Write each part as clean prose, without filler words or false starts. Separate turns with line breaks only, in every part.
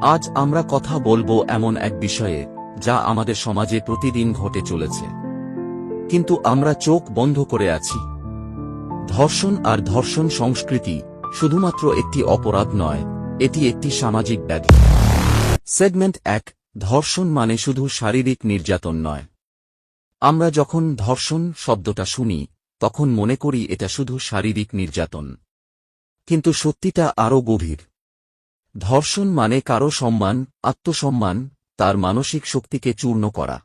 আজ আমরা কথা বলবো এমন এক বিষয়ে যা আমাদের সমাজে প্রতিদিন ঘটে চলেছে, কিন্তু আমরা চোখ বন্ধ করে আছি। ধর্ষণ আর ধর্ষণ সংস্কৃতি শুধুমাত্র একটি অপরাধ নয়, এটি একটি সামাজিক ব্যাধি। সেগমেন্ট 1। ধর্ষণ মানে শুধু শারীরিক নির্যাতন নয়। আমরা যখন ধর্ষণ শব্দটা শুনি তখন মনে করি এটা শুধু শারীরিক নির্যাতন, কিন্তু সত্যিটা আরও গভীর। ধর্ষণ মানে কারো সম্মান, আত্মসম্মান, তার মানসিক শক্তিকে চূর্ণ করা।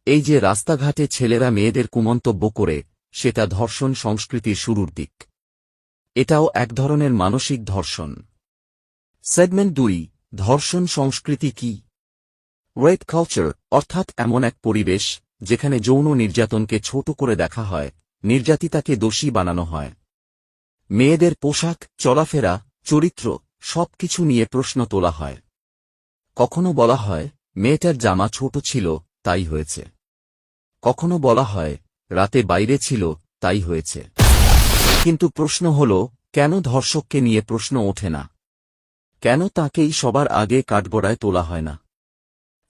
এই যে রাস্তাঘাটে ছেলেরা মেয়েদের কুমন্তব্য করে, সেটা ধর্ষণ সংস্কৃতির শুরুর দিক। এটাও এক ধরনের মানসিক ধর্ষণ। সেগমেন্ট 2। ধর্ষণ সংস্কৃতি কি? রেপ কালচার, অর্থাৎ এমন এক পরিবেশ যেখানে যৌন নির্যাতনকে ছোট করে দেখা হয়, নির্যাতিতাকে দোষী বানানো হয়। মেয়েদের পোশাক, চলাফেরা, চরিত্র সবকিছু নিয়ে প্রশ্ন তোলা হয়। কখনো বলা হয় মেয়েটার জামা ছোট ছিল, তাই হয়েছে। কখনো বলা হয় রাতে বাইরে ছিল, তাই হয়েছে। কিন্তু প্রশ্ন হল, কেন ধর্ষককে নিয়ে প্রশ্ন ওঠে না? কেন তাকেই সবার আগে কাঠগড়ায় তোলা হয় না?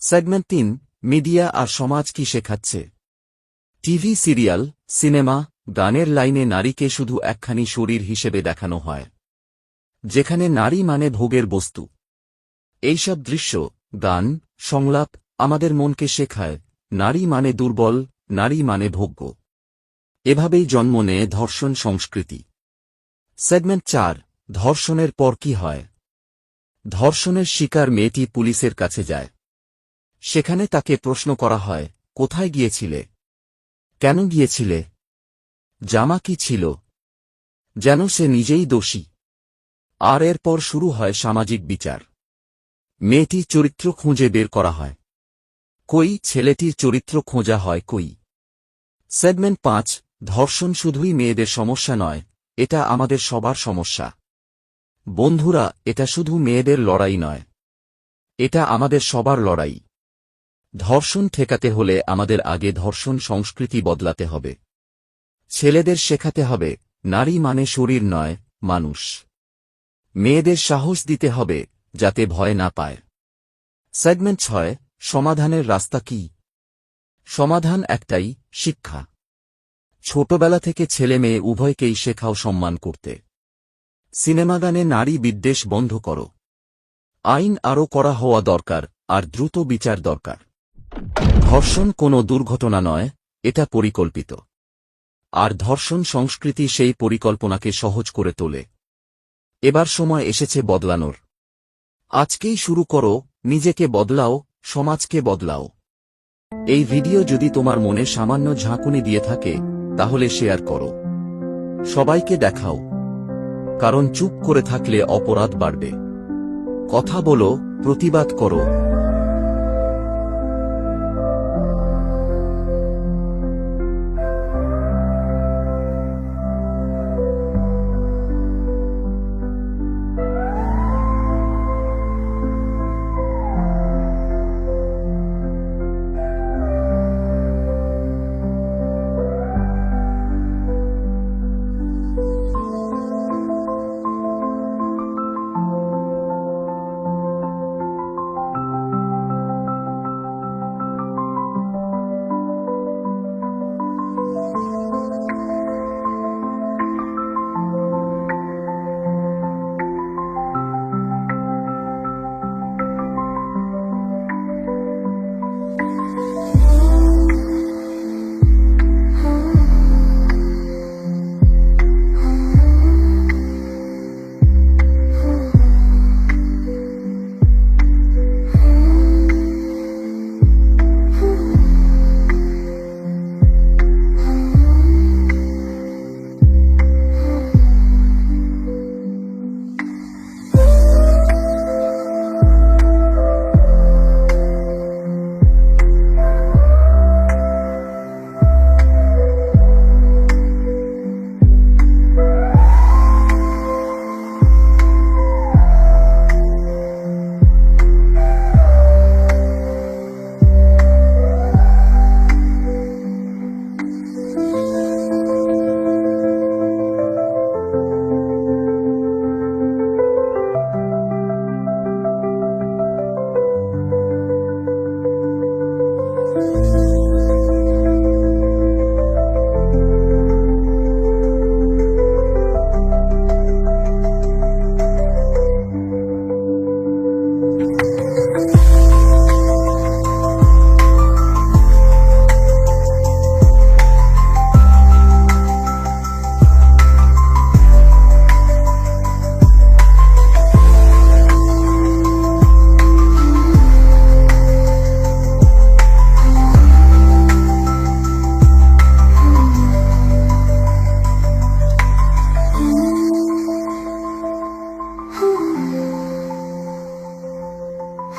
সেগমেন্ট 3। মিডিয়া আর সমাজ কি শেখাচ্ছে? টিভি সিরিয়াল, সিনেমা, গানের লাইনে নারীকে শুধু একখানি শরীর হিসেবে দেখানো হয়, যেখানে নারী মানে ভোগের বস্তু। এইসব দৃশ্য, গান, সংলাপ আমাদের মনকে শেখায় নারী মানে দুর্বল, নারী মানে ভোগ্য। এভাবেই জন্ম নেয় ধর্ষণ সংস্কৃতি। সেগমেন্ট 4। ধর্ষণের পর কি হয়? ধর্ষণের শিকার মেয়েটি পুলিশের কাছে যায়। সেখানে তাকে প্রশ্ন করা হয়, কোথায় গিয়েছিলে? কেন গিয়েছিলে? জামা কি ছিল? যেন সে নিজেই দোষী। আর এরপর শুরু হয় সামাজিক বিচার। মেয়েটির চরিত্র খুঁজে বের করা হয়। কই ছেলেটির চরিত্র খোঁজা হয় কই? সেগমেন্ট 5। ধর্ষণ শুধুই মেয়েদের সমস্যা নয়, এটা আমাদের সবার সমস্যা। বন্ধুরা, এটা শুধু মেয়েদের লড়াই নয়, এটা আমাদের সবার লড়াই। ধর্ষণ ঠেকাতে হলে আমাদের আগে ধর্ষণ সংস্কৃতি বদলাতে হবে। ছেলেদের শেখাতে হবে নারী মানে শরীর নয়, মানুষ। মেয়েদের সাহস দিতে হবে যাতে ভয় না পায়। সেগমেন্ট 6। সমাধানের রাস্তা কি? সমাধান একটাই, শিক্ষা। ছোটবেলা থেকে ছেলে মেয়ে উভয়কেই শেখাও সম্মান করতে। সিনেমা গানে নারী বিদ্বেষ বন্ধ করো। আইন আরও কড়া হওয়া দরকার, আর দ্রুত বিচার দরকার। ধর্ষণ কোনো দুর্ঘটনা নয়, এটা পরিকল্পিত। আর ধর্ষণ সংস্কৃতি সেই পরিকল্পনাকে সহজ করে তোলে। এবার সময় এসেছে বদলানোর। আজকেই শুরু করো, নিজেকে বদলাও, সমাজকে বদলাও। এই ভিডিও যদি তোমার মনে সামান্য ঝাঁকুনি দিয়ে থাকে, তাহলে শেয়ার করো। সবাইকে দেখাও। কারণ চুপ করে থাকলে অপরাধ বাড়বে। কথা বলো, প্রতিবাদ করো।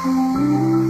Ah